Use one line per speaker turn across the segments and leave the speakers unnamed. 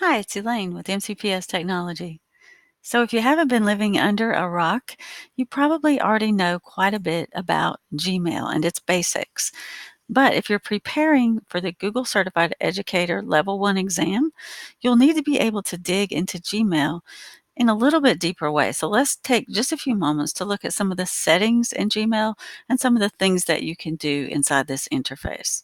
Hi, it's Elaine with MCPS Technology. So, if you haven't been living under a rock, you probably already know quite a bit about Gmail and its basics. But if you're preparing for the Google Certified Educator Level 1 exam, you'll need to be able to dig into Gmail in a little bit deeper way. So, let's take just a few moments to look at some of the settings in Gmail and some of the things that you can do inside this interface.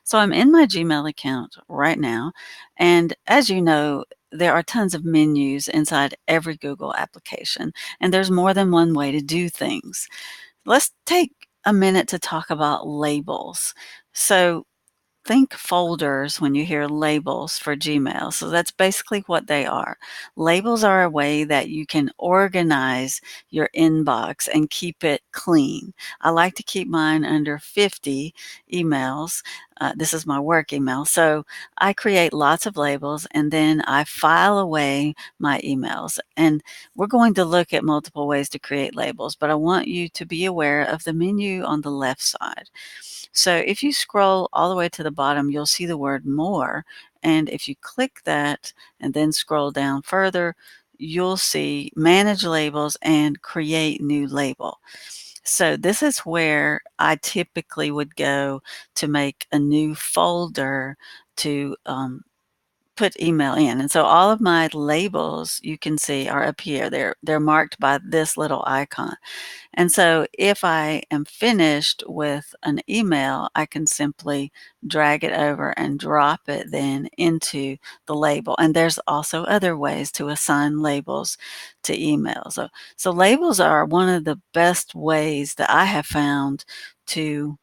So I'm in my Gmail account right now, and as you know, there are tons of menus inside every Google application, and there's more than one way to do things. Let's take a minute to talk about labels. So think folders when you hear labels for Gmail. So that's basically what they are. Labels are a way that you can organize your inbox and keep it clean. I like to keep mine under 50 emails. This is my work email. So I create lots of labels and then I file away my emails. And we're going to look at multiple ways to create labels, but I want you to be aware of the menu on the left side. So if you scroll all the way to the bottom, you'll see the word more. And if you click that and then scroll down further, you'll see manage labels and create new label. So this is where I typically would go to make a new folder to put email in. And so all of my labels you can see are up here. They're marked by this little icon. And so if I am finished with an email, I can simply drag it over and drop it then into the label. And there's also other ways to assign labels to emails. So labels are one of the best ways that I have found to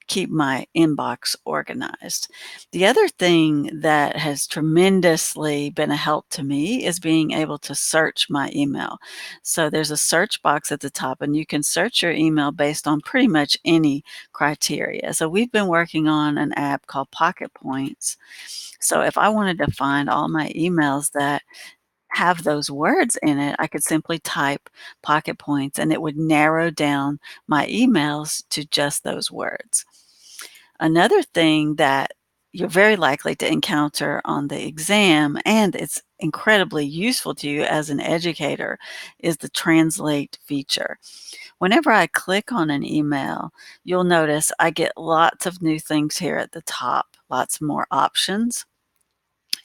keep my inbox organized. The other thing that has tremendously been a help to me is being able to search my email. So there's a search box at the top, and you can search your email based on pretty much any criteria. So we've been working on an app called Pocket Points. So if I wanted to find all my emails that have those words in it, I could simply type Pocket Points and it would narrow down my emails to just those words. Another thing that you're very likely to encounter on the exam, and it's incredibly useful to you as an educator, is the translate feature. Whenever I click on an email, you'll notice I get lots of new things here at the top, lots more options.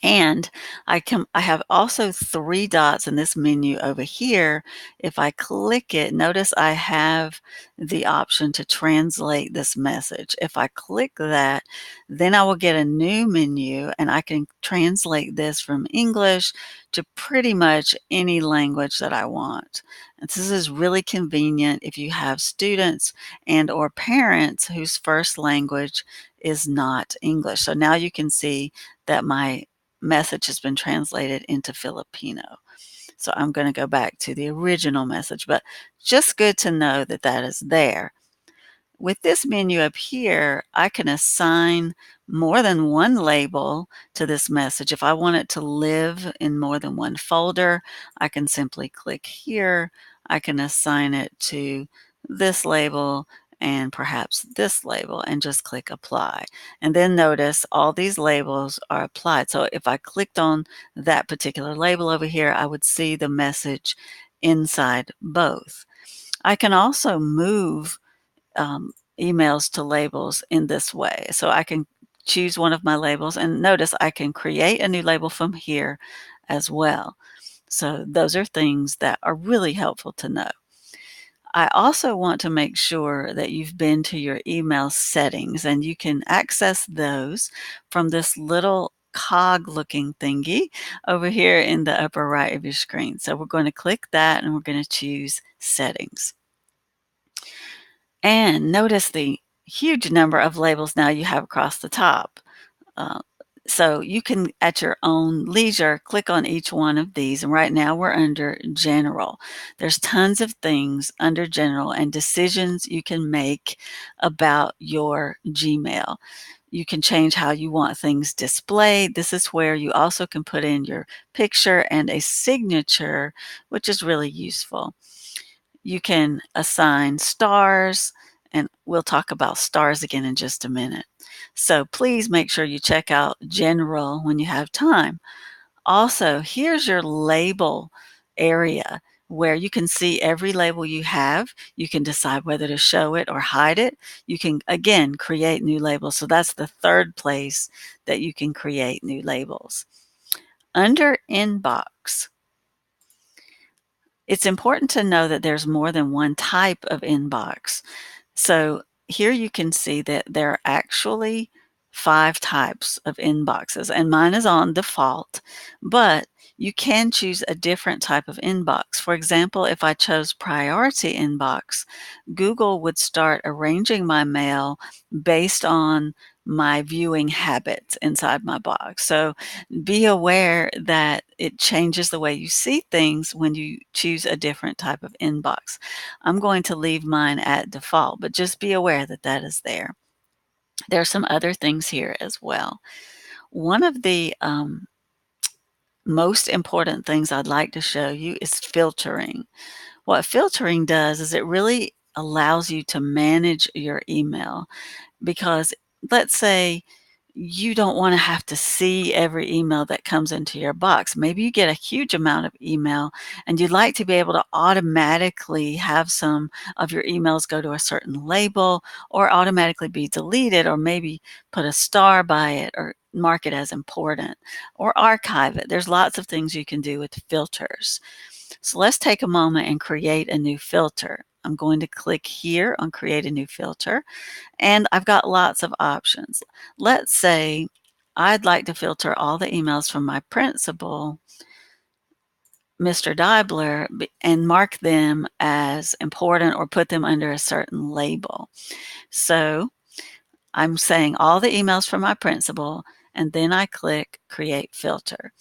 And I have also 3 dots in this menu over here. If I click it, notice I have the option to translate this message. If I click that, then I will get a new menu and I can translate this from English to pretty much any language that I want. And this is really convenient if you have students and or parents whose first language is not English. So now you can see that my message has been translated into Filipino. So I'm going to go back to the original message, but just good to know that that is there. With this menu up here, I can assign more than one label to this message. If I want it to live in more than one folder, I can simply click here. I can assign it to this label and perhaps this label and just click apply. And then notice all these labels are applied. So if I clicked on that particular label over here, I would see the message inside both. I can also move emails to labels in this way. So I can choose one of my labels and notice I can create a new label from here as well. So those are things that are really helpful to know. I also want to make sure that you've been to your email settings and you can access those from this little cog looking thingy over here in the upper right of your screen. So we're going to click that and we're going to choose settings. And notice the huge number of labels now you have across the top. Uh, so you can, at your own leisure, click on each one of these. And right now we're under General. There's tons of things under General and decisions you can make about your Gmail. You can change how you want things displayed. This is where you also can put in your picture and a signature, which is really useful. You can assign stars, and we'll talk about stars again in just a minute. So please make sure you check out General when you have time. Also, here's your label area where you can see every label you have. You can decide whether to show it or hide it. You can, again, create new labels. So that's the third place that you can create new labels. Under Inbox, it's important to know that there's more than one type of inbox. So here you can see that there are actually 5 types of inboxes, and mine is on default, but you can choose a different type of inbox. For example, if I chose priority inbox, Google would start arranging my mail based on my viewing habits inside my box. So be aware that it changes the way you see things when you choose a different type of inbox. I'm going to leave mine at default, but just be aware that that is there. There are some other things here as well. One of the most important things I'd like to show you is filtering. What filtering does is it really allows you to manage your email, because let's say you don't want to have to see every email that comes into your box. Maybe you get a huge amount of email and you'd like to be able to automatically have some of your emails go to a certain label or automatically be deleted, or maybe put a star by it or mark it as important or archive it. There's lots of things you can do with filters. So let's take a moment and create a new filter. I'm going to click here on create a new filter, and I've got lots of options. Let's say I'd like to filter all the emails from my principal, Mr. Deibler, and mark them as important or put them under a certain label. So I'm saying all the emails from my principal, and then I click create filter.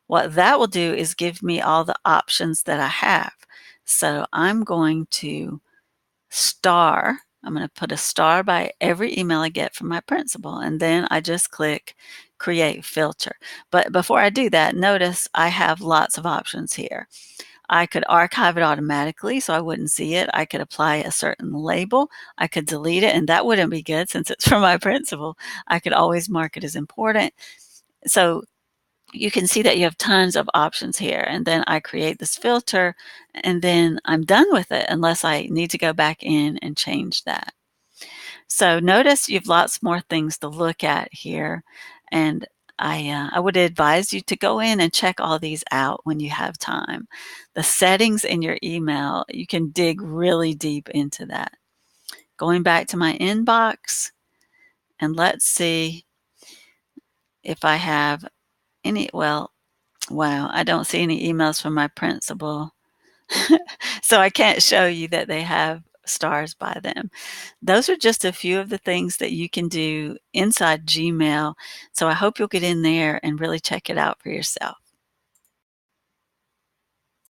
What that will do is give me all the options that I have. So I'm going to I'm going to put a star by every email I get from my principal, and then I just click create filter. But before I do that, notice I have lots of options here. I could archive it automatically so I wouldn't see it. I could apply a certain label. I could delete it, and that wouldn't be good since it's from my principal. I could always mark it as important. So you can see that you have tons of options here, and then I create this filter, and then I'm done with it unless I need to go back in and change that. So notice you've lots more things to look at here, and I would advise you to go in and check all these out when you have time. The settings in your email, you can dig really deep into that. Going back to my inbox, and let's see if I have any, well, wow, I don't see any emails from my principal. So I can't show you that they have stars by them. Those are just a few of the things that you can do inside Gmail. So I hope you'll get in there and really check it out for yourself.